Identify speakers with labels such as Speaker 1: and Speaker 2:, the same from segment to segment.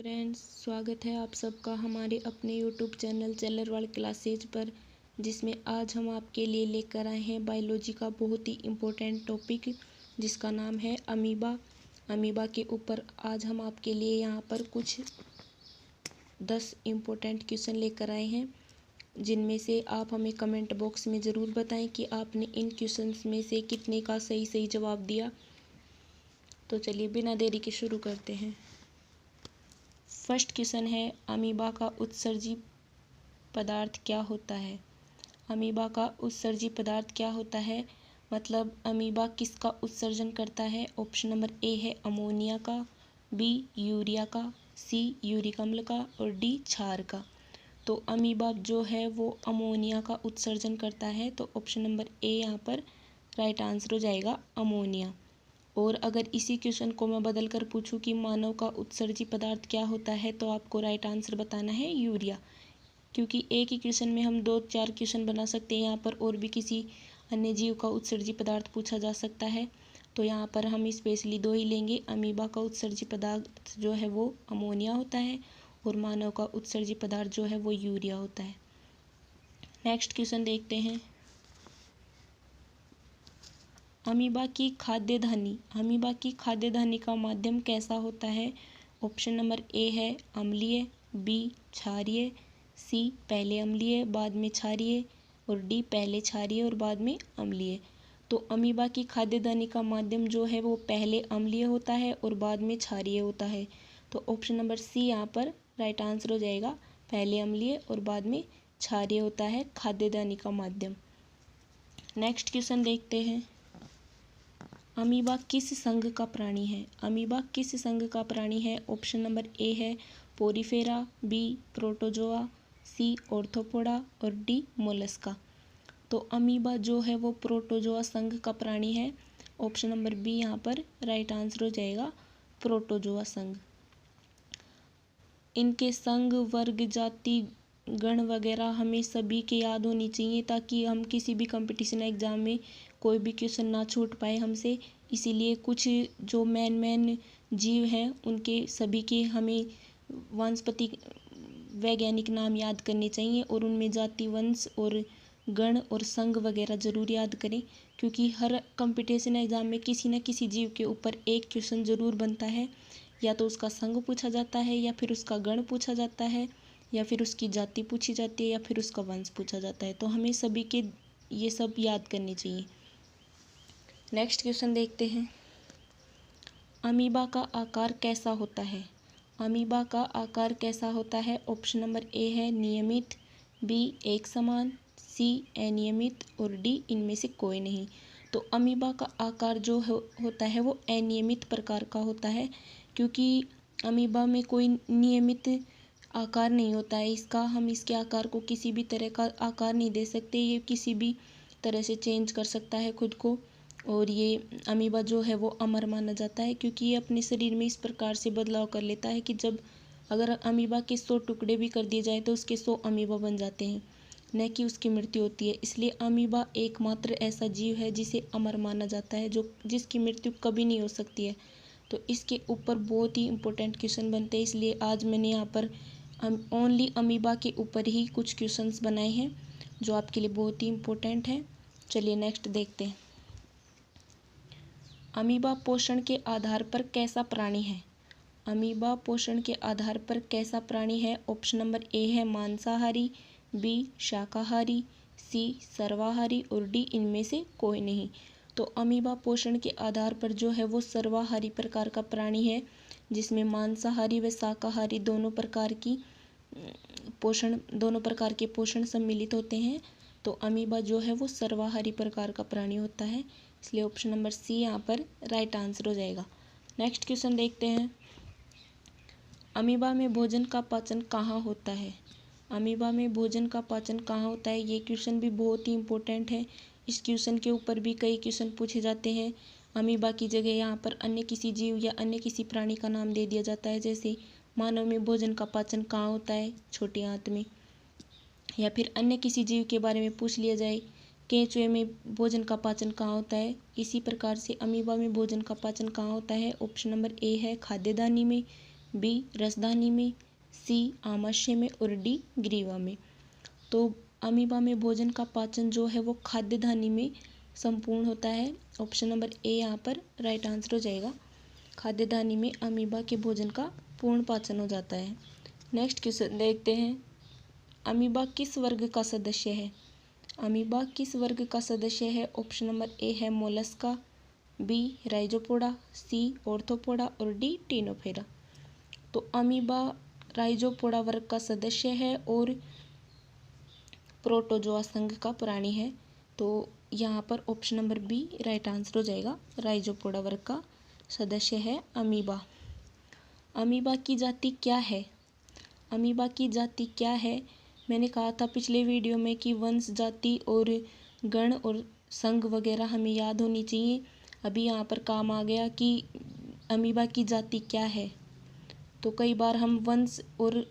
Speaker 1: Friends, स्वागत है आप सबका हमारे अपने यूट्यूब चैनल चैलरवाल क्लासेज पर, जिसमें आज हम आपके लिए लेकर आए हैं बायोलॉजी का बहुत ही इम्पोर्टेंट टॉपिक जिसका नाम है अमीबा। अमीबा के ऊपर आज हम आपके लिए यहाँ पर कुछ 10 इम्पोर्टेंट क्वेश्चन लेकर आए हैं, जिनमें से आप हमें कमेंट बॉक्स में ज़रूर बताएं कि आपने इन क्वेश्चंस में से कितने का सही जवाब दिया। तो चलिए बिना देरी के शुरू करते हैं। फर्स्ट क्वेश्चन है, अमीबा का उत्सर्जी पदार्थ क्या होता है? अमीबा का उत्सर्जी पदार्थ क्या होता है, मतलब अमीबा किसका उत्सर्जन करता है? ऑप्शन नंबर ए है अमोनिया का, बी यूरिया का, सी यूरिक अम्ल का और डी क्षार का। तो अमीबा जो है वो अमोनिया का उत्सर्जन करता है, तो ऑप्शन नंबर ए यहाँ पर राइट आंसर हो जाएगा अमोनिया। और अगर इसी क्वेश्चन को मैं बदल कर पूछूं कि मानव का उत्सर्जी पदार्थ क्या होता है, तो आपको राइट आंसर बताना है यूरिया, क्योंकि एक ही क्वेश्चन में हम 2-4 क्वेश्चन बना सकते हैं यहाँ पर, और भी किसी अन्य जीव का उत्सर्जी पदार्थ पूछा जा सकता है। तो यहाँ पर हम स्पेशली 2 ही लेंगे। अमीबा का उत्सर्जी पदार्थ जो है वो अमोनिया होता है और मानव का उत्सर्जी पदार्थ जो है वो यूरिया होता है। नेक्स्ट क्वेश्चन देखते हैं, अमीबा की खाद्यधानी का माध्यम कैसा होता है? ऑप्शन नंबर ए है अम्लीय, बी क्षारीय, सी पहले अम्लीय बाद में क्षारीय और डी पहले क्षारीय और बाद में अम्लीय। तो अमीबा की खाद्यधानी का माध्यम जो है वो पहले अम्लीय होता है और बाद में क्षारीय होता है। तो ऑप्शन नंबर सी यहाँ पर राइट आंसर हो जाएगा, पहले अम्लीय और बाद में क्षारीय होता है खाद्यधानी का माध्यम। नेक्स्ट क्वेश्चन देखते हैं, अमीबा किस संघ का प्राणी है? अमीबा किस संघ का प्राणी है? ऑप्शन नंबर ए है पोरीफेरा, बी प्रोटोजोआ, सी ऑर्थोपोडा और डी मोलस्का। तो अमीबा जो है वो प्रोटोजोआ संघ का प्राणी है। ऑप्शन नंबर बी यहाँ पर राइट आंसर हो जाएगा, प्रोटोजोआ संघ। इनके संघ, वर्ग, जाति, गण वगैरह हमें सभी के याद होनी चाहिए, ताकि हम किसी भी कंपटीशन एग्ज़ाम में कोई भी क्वेश्चन ना छूट पाए हमसे। इसीलिए कुछ जो मेन जीव हैं उनके सभी के हमें वनस्पति वैज्ञानिक नाम याद करने चाहिए, और उनमें जाति, वंश और गण और संघ वगैरह ज़रूर याद करें, क्योंकि हर कंपटीशन एग्ज़ाम में किसी न किसी जीव के ऊपर एक क्वेश्चन ज़रूर बनता है। या तो उसका संघ पूछा जाता है, या फिर उसका गण पूछा जाता है, या फिर उसकी जाति पूछी जाती है, या फिर उसका वंश पूछा जाता है। तो हमें सभी के ये सब याद करने चाहिए। नेक्स्ट क्वेश्चन देखते हैं, अमीबा का आकार कैसा होता है? अमीबा का आकार कैसा होता है? ऑप्शन नंबर ए है नियमित, बी एक समान, सी अनियमित और डी इनमें से कोई नहीं। तो अमीबा का आकार जो होता है वो अनियमित प्रकार का होता है, क्योंकि अमीबा में कोई नियमित आकार नहीं होता है इसका। हम इसके आकार को किसी भी तरह का आकार नहीं दे सकते, ये किसी भी तरह से चेंज कर सकता है खुद को। और ये अमीबा जो है वो अमर माना जाता है, क्योंकि ये अपने शरीर में इस प्रकार से बदलाव कर लेता है कि जब अगर अमीबा के 100 टुकड़े भी कर दिए जाए तो उसके 100 अमीबा बन जाते हैं, न कि उसकी मृत्यु होती है। इसलिए अमीबा एकमात्र ऐसा जीव है जिसे अमर माना जाता है, जिसकी मृत्यु कभी नहीं हो सकती है। तो इसके ऊपर बहुत ही इम्पोर्टेंट क्वेश्चन बनते हैं, इसलिए आज मैंने यहाँ पर ओनली अमीबा के ऊपर ही कुछ क्वेश्चंस बनाए हैं जो आपके लिए बहुत ही इम्पोर्टेंट है। चलिए नेक्स्ट देखते हैं, अमीबा पोषण के आधार पर कैसा प्राणी है? अमीबा पोषण के आधार पर कैसा प्राणी है? ऑप्शन नंबर ए है मांसाहारी, बी शाकाहारी, सी सर्वाहारी और डी इनमें से कोई नहीं। तो अमीबा पोषण के आधार पर जो है वो सर्वाहारी प्रकार का प्राणी है, जिसमें मांसाहारी व शाकाहारी दोनों प्रकार के पोषण सम्मिलित होते हैं। तो अमीबा जो है वो सर्वाहारी प्रकार का प्राणी होता है, इसलिए ऑप्शन नंबर सी यहाँ पर राइट आंसर हो जाएगा। नेक्स्ट क्वेश्चन देखते हैं, अमीबा में भोजन का पाचन कहाँ होता है? अमीबा में भोजन का पाचन कहाँ होता है? ये क्वेश्चन भी बहुत ही इम्पोर्टेंट है। इस क्वेश्चन के ऊपर भी कई क्वेश्चन पूछे जाते हैं। अमीबा की जगह यहाँ पर अन्य किसी जीव या अन्य किसी प्राणी का नाम दे दिया जाता है, जैसे मानव में भोजन का पाचन कहाँ होता है? छोटी आंत में। या फिर अन्य किसी जीव के बारे में पूछ लिया जाए, केंचुए में भोजन का पाचन कहाँ होता है? इसी प्रकार से अमीबा में भोजन का पाचन कहाँ होता है? ऑप्शन नंबर ए है खाद्यदानी में, बी रसदानी में, सी आमाशय में और डी ग्रीवा में। तो अमीबा में भोजन का पाचन जो है वो खाद्य धानी में संपूर्ण होता है। ऑप्शन नंबर ए यहाँ पर राइट आंसर हो जाएगा। खाद्य धानी में अमीबा के भोजन का पूर्ण पाचन हो जाता है। नेक्स्ट क्वेश्चन देखते हैं, अमीबा किस वर्ग का सदस्य है? अमीबा किस वर्ग का सदस्य है? ऑप्शन नंबर ए है मोलस्का, बी राइजोपोडा, सी ऑर्थोपोडा और डी टिनोफेरा। तो अमीबा राइजोपोडा वर्ग का सदस्य है और प्रोटोजोआ संघ का प्राणी है। तो यहाँ पर option number B right answer हो जाएगा। राइजोपोडा वर्ग का सदस्य है अमीबा। अमीबा की जाति क्या है? अमीबा की जाति क्या है? मैंने कहा था पिछले वीडियो में कि वंश, जाति और गण और संघ वगैरह हमें याद होनी चाहिए। अभी यहाँ पर काम आ गया कि अमीबा की जाति क्या है। तो कई बार हम वंश और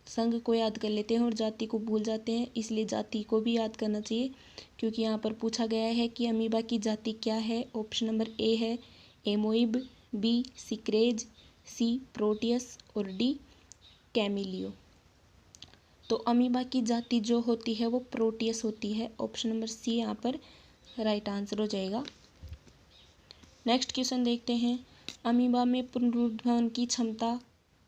Speaker 1: संघ को याद कर लेते हैं और जाति को भूल जाते हैं, इसलिए जाति को भी याद करना चाहिए क्योंकि यहाँ पर पूछा गया है कि अमीबा की जाति क्या है। ऑप्शन नंबर ए है एमोइब, बी सिक्रेज, सी प्रोटियस और डी कैमिलियो। तो अमीबा की जाति जो होती है वो प्रोटियस होती है। ऑप्शन नंबर सी यहाँ पर राइट आंसर हो जाएगा। नेक्स्ट क्वेश्चन देखते हैं, अमीबा में पुनरुत्थान की क्षमता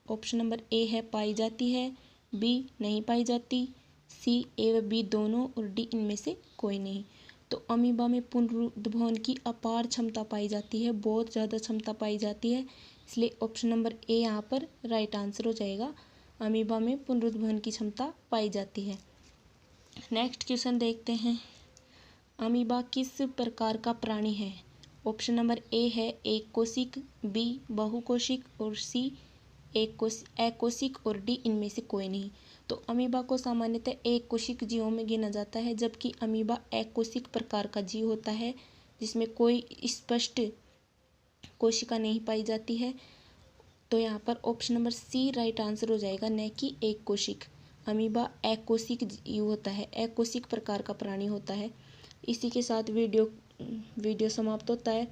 Speaker 1: ऑप्शन नंबर ए है पाई जाती है, बी नहीं पाई जाती, सी ए व बी दोनों और डी इनमें से कोई नहीं। तो अमीबा में पुनरुत्थान की अपार क्षमता पाई जाती है, बहुत ज़्यादा क्षमता पाई जाती है, इसलिए ऑप्शन नंबर ए यहाँ पर राइट आंसर हो जाएगा। अमीबा में पुनरुत्थान की क्षमता पाई जाती है। नेक्स्ट क्वेश्चन देखते हैं, अमीबा किस प्रकार का प्राणी है? ऑप्शन नंबर ए है एक कोशिक, बी बहुकोशिक और सी अकोशिक और डी इनमें से कोई नहीं। तो अमीबा को सामान्यतः एक कोशिक जीवों में गिना जाता है, जबकि अमीबा अकोशिक प्रकार का जीव होता है जिसमें कोई स्पष्ट कोशिका नहीं पाई जाती है। तो यहाँ पर option number C right answer हो जाएगा, न कि एक कोशिक। अमीबा अकोशिक जीव होता है, अकोशिक प्रकार का प्राणी होता है। इसी के साथ वीडियो समाप्त होता है।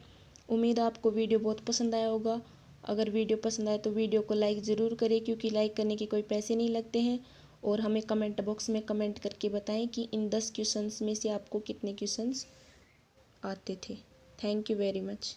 Speaker 1: उम्मीद है आपको वीडियो बहुत पसंद आया होगा। अगर वीडियो पसंद आए तो वीडियो को लाइक ज़रूर करें क्योंकि लाइक करने के कोई पैसे नहीं लगते हैं। और हमें कमेंट बॉक्स में कमेंट करके बताएं कि इन 10 क्वेश्चंस में से आपको कितने क्वेश्चंस आते थे। Thank you very much.